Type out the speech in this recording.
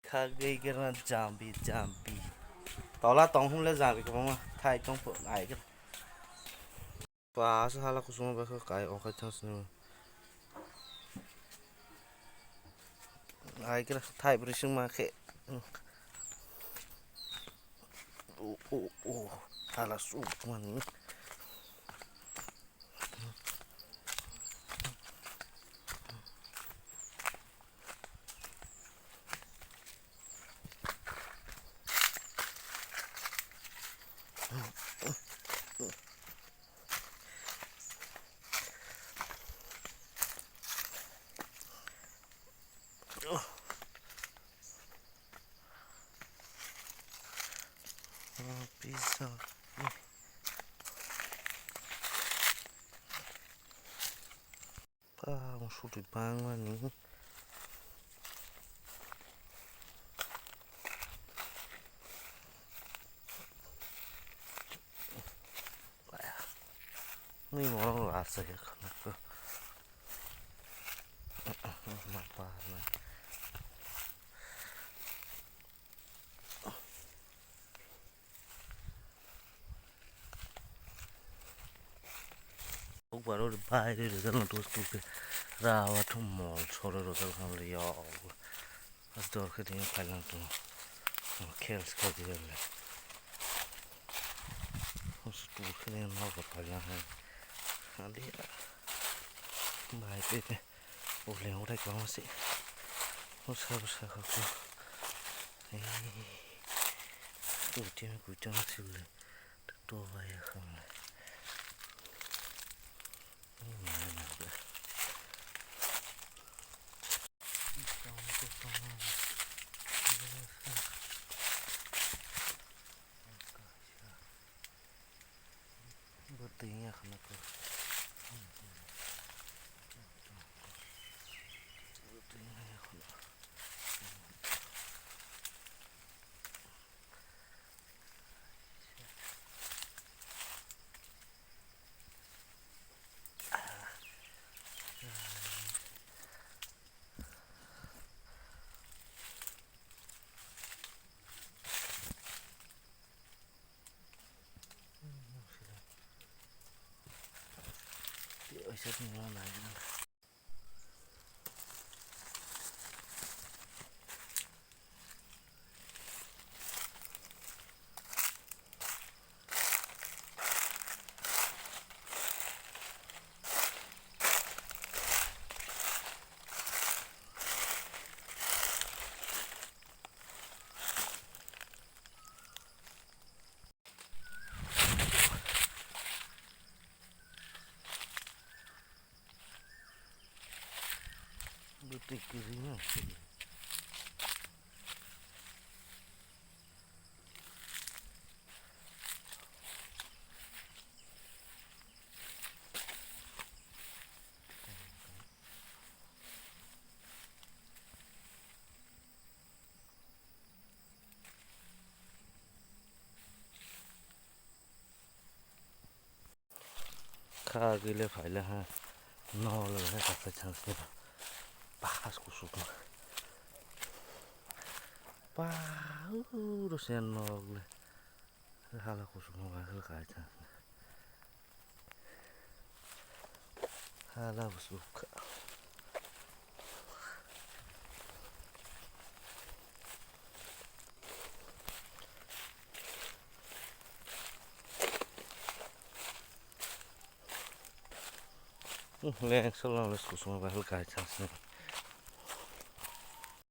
khá gây cái là giảm bị tao là tông không là giảm bị cái mà thay tông phụ lại cái và sao là cũng xuống cái ở cái thằng sinh ai cái thay bữa sinh mà khệ ô là sụp mà pizza một số thịt băng mà những mấy món là sẽ không có mà ba này lúc vào đó bay đi rồi nó tôi cái ra vào trong mall sau đó rồi không lấy ao đó cái tiếng phải làm tôi kêu cái gì vậy tôi cái tiếng nó có phải là hay anh đi bài cái ô leo đây có gì ô sao không tôi chơi của cho nó xíu lên tôi vậy không tiếng không có ôi sao nó lại cái gì nữa khá cái là phải là ha no là cái phải chăng xem ba số số ba rồi xem noเลยha là số số mà cái chăng ha là số lên sau đó là số số mà cái chăng xem